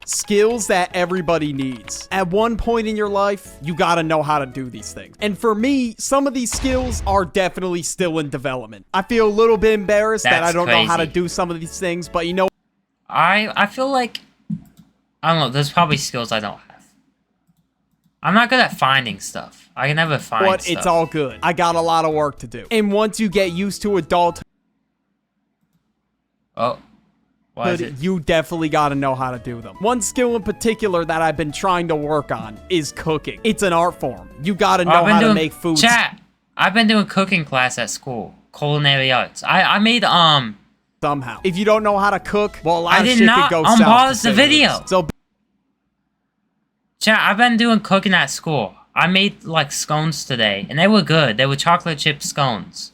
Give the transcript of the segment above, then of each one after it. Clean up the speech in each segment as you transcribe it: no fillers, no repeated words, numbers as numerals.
skills that everybody needs. At one point in your life, you gotta know how to do these things. And for me, some of these skills are definitely still in development. I feel a little bit embarrassed that I don't know how to do some of these things, but you know, I feel like, I don't know, there's probably skills I don't have. I'm not good at finding stuff. I can never find but stuff. it's all good. I got a lot of work to do. And once you get used to adulthood, Oh. What is it? you definitely got to know how to do them. One skill in particular that I've been trying to work on is cooking. It's an art form. You got to know how to make food. Chat, I've been doing cooking class at school. Culinary arts. I made, somehow. If you don't know how to cook, well, a lot of did shit not could go south. unpause the video. So, Chat, I've been doing cooking at school. I made, like, scones today, and they were good. They were chocolate chip scones.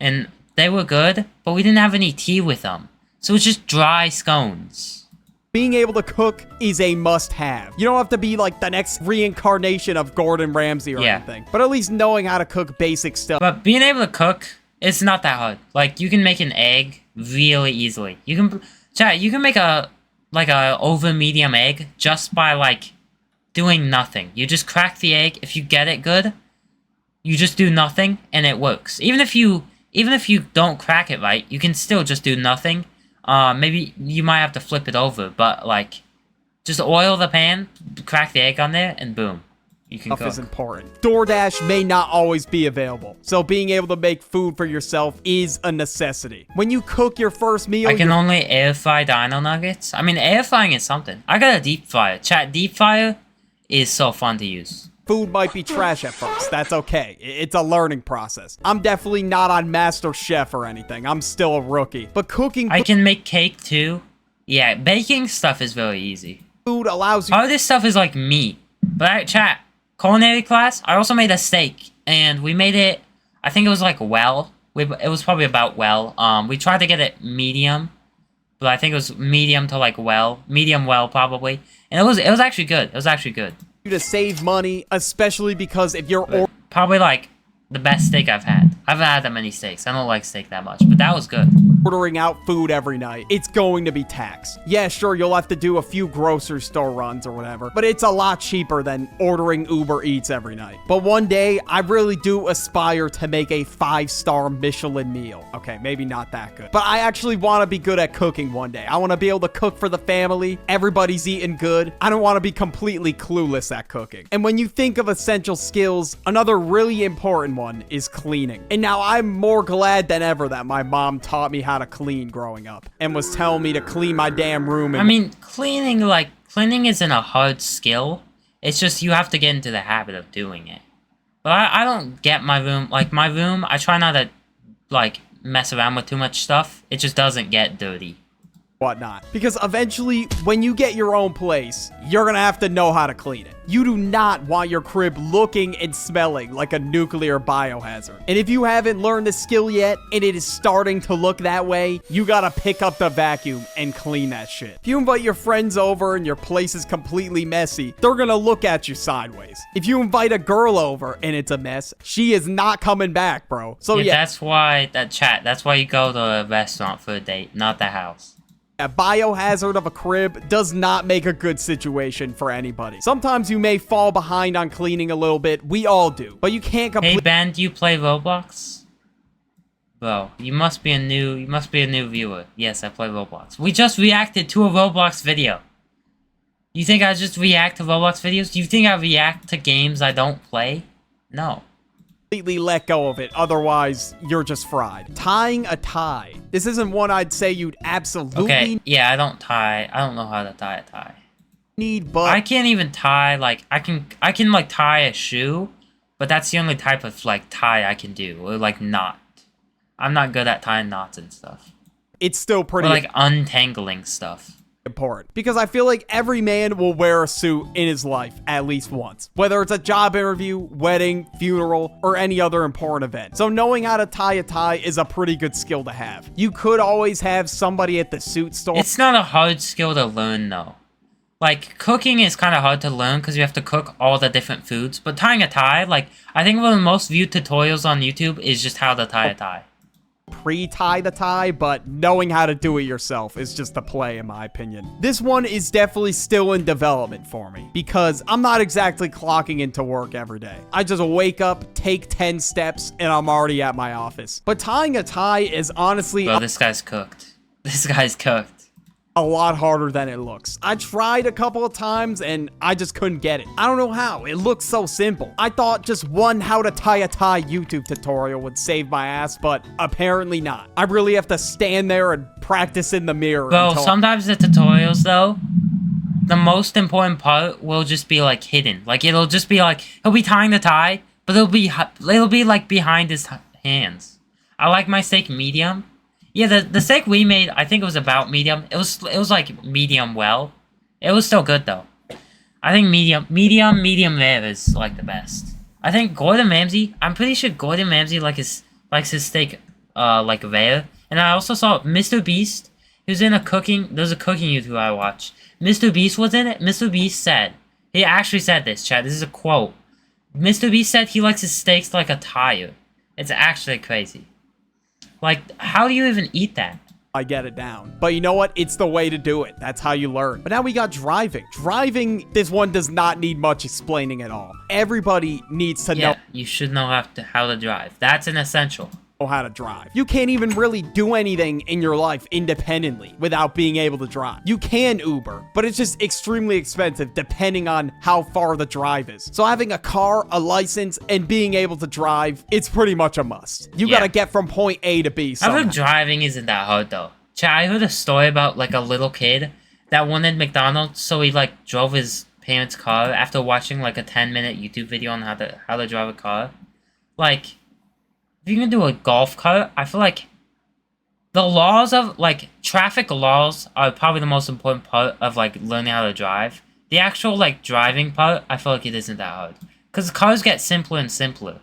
And they were good, but we didn't have any tea with them. So it's just dry scones. being able to cook is a must-have. You don't have to be like the next reincarnation of Gordon Ramsay or anything, but at least knowing how to cook basic stuff. But being able to cook, it's not that hard. Like, you can make an egg really easily. You can, chat, you can make a over medium egg just by, like, doing nothing. You just crack the egg. If you get it good, you just do nothing, and it works. Even if you don't crack it right, you can still just do nothing. Maybe you might have to flip it over, but, like, just oil the pan, crack the egg on there, and boom. You can cook. Is important. DoorDash may not always be available, so being able to make food for yourself is a necessity. When you cook your first meal, I can only air fry dino nuggets. I mean, air frying is something. I got a deep fryer. Chat, deep fryer is so fun to use. Food might be trash at first. That's okay. It's a learning process. I'm definitely not on Master Chef or anything. I'm still a rookie. But cooking I can make cake too. Yeah, baking stuff is very easy. Food allows you. All this stuff is like meat. But chat, culinary class, I also made a steak. And we made it, I think it was like well. It was probably about well. We tried to get it medium. But I think it was medium to like well. Medium well probably. And it was actually good. It was actually good. To save money, especially because if you're probably like the best steak I've had. I haven't had that many steaks. I don't like steak that much, but that was good. Ordering out food every night, it's going to be taxed. Yeah, sure, you'll have to do a few grocery store runs or whatever, but it's a lot cheaper than ordering Uber Eats every night. But one day, I really do aspire to make a 5-star Michelin meal. Okay, maybe not that good, but I actually want to be good at cooking one day. I want to be able to cook for the family. Everybody's eating good. I don't want to be completely clueless at cooking. And when you think of essential skills, another really important one is cleaning. And now I'm more glad than ever that my mom taught me how to clean growing up and was telling me to clean my damn room. I mean, cleaning isn't a hard skill. It's just you have to get into the habit of doing it. But I don't get my room. Like, my room, I try not to, like, mess around with too much stuff. It just doesn't get dirty. Whatnot. Because eventually, when you get your own place, you're gonna have to know how to clean it. You do not want your crib looking and smelling like a nuclear biohazard. And if you haven't learned the skill yet, and it is starting to look that way, you gotta pick up the vacuum and clean that shit. If you invite your friends over and your place is completely messy, they're gonna look at you sideways. If you invite a girl over and it's a mess, she is not coming back, bro. So yeah. That's why you go to a restaurant for a date, not the house. A biohazard of a crib does not make a good situation for anybody. Sometimes you may fall behind on cleaning a little bit. We all do. But you can't Hey Ben, do you play Roblox? Bro, you must be a new viewer. Yes, I play Roblox. We just reacted to a Roblox video. You think I just react to Roblox videos? Do you think I react to games I don't play? No. Completely let go of it, otherwise you're just fried. Tying a tie. This isn't one I'd say you'd absolutely yeah, I don't know how to tie a tie. But I can't even tie, like, I can like tie a shoe, but that's the only type of like tie I can do, or like knot. I'm not good at tying knots and stuff. It's still pretty, or like untangling stuff. Important, because I feel like every man will wear a suit in his life at least once, whether it's a job interview, wedding, funeral, or any other important event. So knowing how to tie a tie is a pretty good skill to have. You could always have somebody at the suit store. It's not a hard skill to learn though. Like, cooking is kind of hard to learn because you have to cook all the different foods, but tying a tie, like, I think one of the most viewed tutorials on YouTube is just how to tie a tie. pre-tie the tie, but knowing how to do it yourself is just the play in my opinion. This one is definitely still in development for me because I'm not exactly clocking into work every day. I just wake up, take 10 steps, and I'm already at my office. But tying a tie is honestly Bro, this guy's cooked. This guy's cooked. a lot harder than it looks. I tried a couple of times and I just couldn't get it. I don't know how. It looks so simple. I thought just one how to tie a tie YouTube tutorial would save my ass, but apparently not. I really have to stand there and practice in the mirror. Bro, sometimes the tutorials though, the most important part will just be like hidden. Like it'll just be like he'll be tying the tie, but it'll be like behind his hands. I like my steak medium. Yeah, the steak we made, I think it was about medium. It was like medium well. It was still good though. I think medium rare is like the best. I think Gordon Ramsay, I'm pretty sure Gordon Ramsay likes his steak like rare. And I also saw Mr. Beast, who's in there's a cooking YouTuber I watch. Mr. Beast was in it. Mr. Beast said, he actually said this, chat. This is a quote. Mr. Beast said he likes his steaks like a tire. It's actually crazy. Like, how do you even eat that? I get it down. But you know what? It's the way to do it. That's how you learn. But now we got driving. Driving, this one does not need much explaining at all. Everybody needs to know. You should know how to drive. That's an essential. How to drive. You can't even really do anything in your life independently without being able to drive. You can Uber, but it's just extremely expensive depending on how far the drive is. So having a car, a license, and being able to drive, it's pretty much a must. You gotta get from point A to B somehow. I heard driving isn't that hard though. Chat, I heard a story about like a little kid that wanted McDonald's, so he like drove his parents' car after watching like a 10-minute YouTube video on how to drive a car. Like, if you're gonna do a golf cart, I feel like the laws of, like, traffic laws are probably the most important part of, like, learning how to drive. The actual, like, driving part, I feel like it isn't that hard. Because cars get simpler and simpler.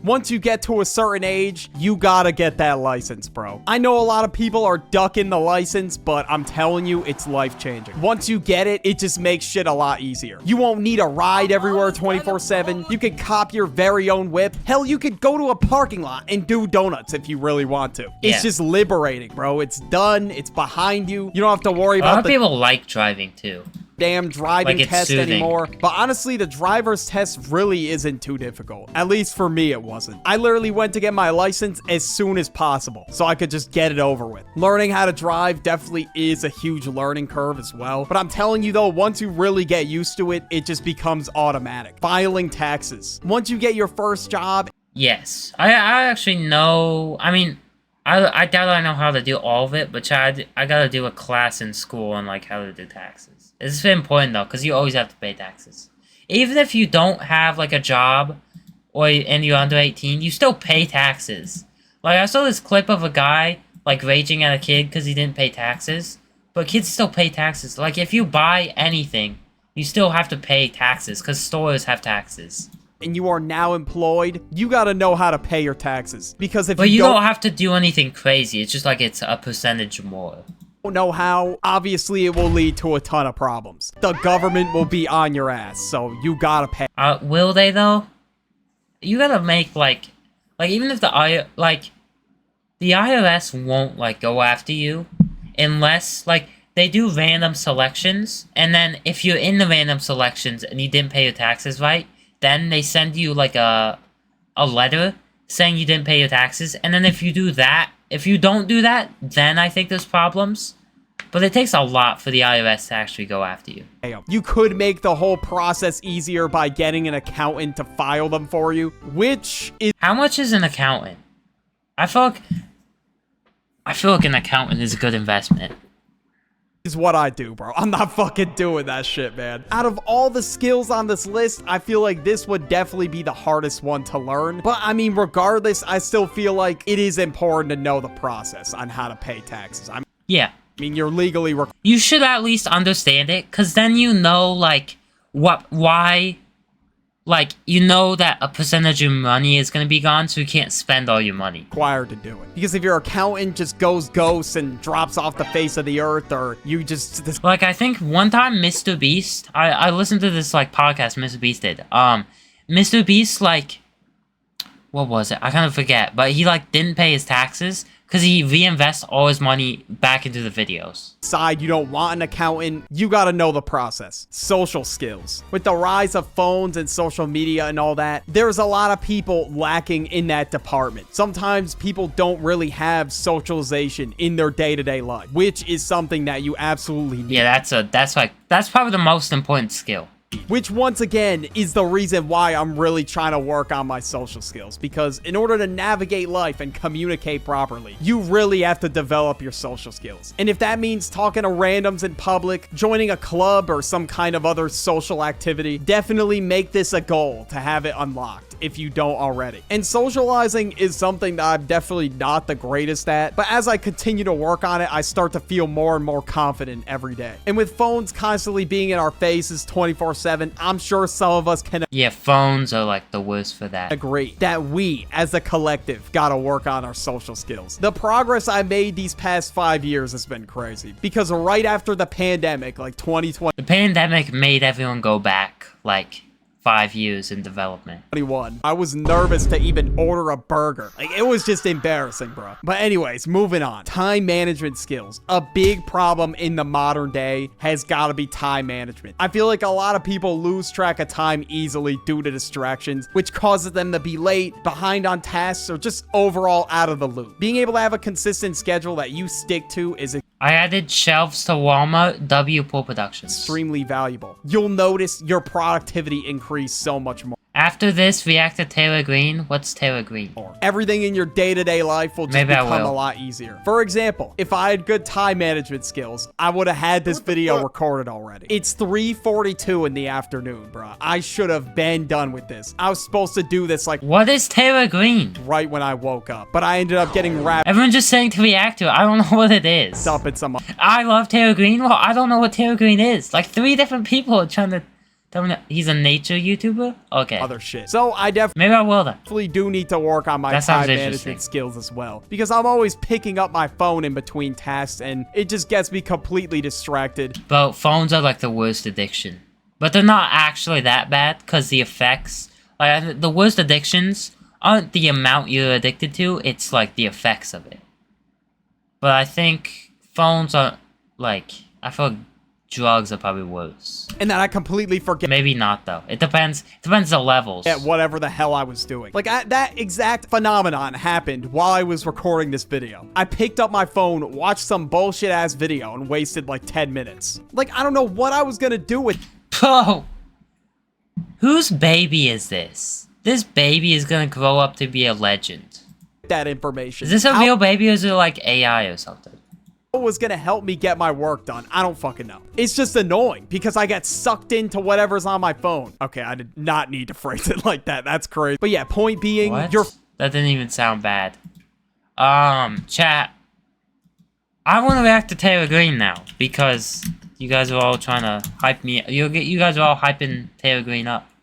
Once you get to a certain age, you gotta get that license, bro. I know a lot of people are ducking the license, but I'm telling you, it's life-changing. Once you get it, it just makes shit a lot easier. You won't need a ride everywhere 24/7. You can cop your very own whip. Hell, you could go to a parking lot and do donuts if you really want to. It's just liberating, bro. It's done. It's behind you. You don't have to worry about a lot of people like driving, too. Damn driving test anymore. But honestly, the driver's test really isn't too difficult. At least for me, it wasn't. I literally went to get my license as soon as possible so I could just get it over with. Learning how to drive definitely is a huge learning curve as well. But I'm telling you though, once you really get used to it, it just becomes automatic. Filing taxes. Once you get your first job. Yes. I actually know. I mean, I doubt I know how to do all of it, but I gotta do a class in school on like how to do taxes. It's important though, because you always have to pay taxes. Even if you don't have like a job and you're under 18, you still pay taxes. Like I saw this clip of a guy like raging at a kid because he didn't pay taxes, but kids still pay taxes. Like if you buy anything, you still have to pay taxes because stores have taxes. And you are now employed, you gotta know how to pay your taxes. Because if you don't have to do anything crazy, it's just like it's a percentage more. Know how, obviously it will lead to a ton of problems. The government will be on your ass, so you gotta pay. Will they though? You gotta make like even if the IRS won't like go after you unless like they do random selections, and then if you're in the random selections and you didn't pay your taxes right, then they send you like a letter saying you didn't pay your taxes, and then if you don't do that, then I think there's problems. But it takes a lot for the IRS to actually go after you. You could make the whole process easier by getting an accountant to file them for you, which is... How much is an accountant? I feel like an accountant is a good investment. Is what I do, bro. I'm not fucking doing that shit, man. Out of all the skills on this list, I feel like this would definitely be the hardest one to learn. But I mean, regardless, I still feel like it is important to know the process on how to pay taxes. Yeah. I mean, you're legally required. You should at least understand it, because then you know, like, why, like, you know that a percentage of money is going to be gone, so you can't spend all your money. Required to do it. Because if your accountant just goes ghost and drops off the face of the earth, or you just... Like, I think one time Mr. Beast, I listened to this, like, podcast Mr. Beast did. Mr. Beast, like, what was it? I kind of forget. But he like didn't pay his taxes because he reinvests all his money back into the videos. Decide you don't want an accountant, you gotta know the process. Social skills. With the rise of phones and social media and all that, there's a lot of people lacking in that department. Sometimes people don't really have socialization in their day-to-day life, which is something that you absolutely need. Yeah, that's probably the most important skill. Which, once again, is the reason why I'm really trying to work on my social skills. Because in order to navigate life and communicate properly, you really have to develop your social skills. And if that means talking to randoms in public, joining a club, or some kind of other social activity, definitely make this a goal to have it unlocked if you don't already. And socializing is something that I'm definitely not the greatest at, but as I continue to work on it, I start to feel more and more confident every day. And with phones constantly being in our faces 24/7, I'm sure some of us can Yeah, phones are like the worst for that. agree that we, as a collective, gotta work on our social skills. The progress I made these past 5 years has been crazy, because right after the pandemic, like 2020, The pandemic made everyone go back like 5 years in development. I was nervous to even order a burger. Like, it was just embarrassing, bro. But anyways, moving on. Time management skills. A big problem in the modern day has got to be time management. I feel like a lot of people lose track of time easily due to distractions, which causes them to be late, behind on tasks, or just overall out of the loop. Being able to have a consistent schedule that you stick to is I added shelves to Walmart W Pool Productions. extremely valuable. You'll notice your productivity increase so much more. After this, react to Taylor Green. What's Taylor Green? Everything in your day-to-day life will just Maybe I become will. a lot easier. For example, if I had good time management skills, I would have had this video recorded already. It's 3:42 in the afternoon, bro. I should have been done with this. I was supposed to do this like What is Taylor Green? right when I woke up, but I ended up getting wrapped Everyone's just saying to react to it. I don't know what it is. up in some I love Taylor Green. Well, I don't know what Taylor Green is. Like 3 different people are trying to tell me that he's a nature YouTuber. Okay, other shit. So I definitely maybe I will then. do need to work on my That sounds time interesting. management skills as well, because I'm always picking up my phone in between tasks and it just gets me completely distracted. But phones are like the worst addiction. But they're not actually that bad because the effects, like the worst addictions aren't the amount you're addicted to, it's like the effects of it. But I think phones are like, I feel like drugs are probably worse. And then I completely forget Maybe not though. It depends the levels. at whatever the hell I was doing. Like, that exact phenomenon happened while I was recording this video. I picked up my phone, watched some bullshit ass video, and wasted like 10 minutes. Like, I don't know what I was gonna do with Bro! Whose baby is this? This baby is gonna grow up to be a legend. that information. Is this a real baby or is it like AI or something? What was gonna help me get my work done? I don't fucking know. It's just annoying because I get sucked into whatever's on my phone. Okay, I did not need to phrase it like that. That's crazy. But yeah, point being, What? you're That didn't even sound bad. Chat. I want to react to Taylor Green now because you guys are all trying to hype me. You guys are all hyping Taylor Green up.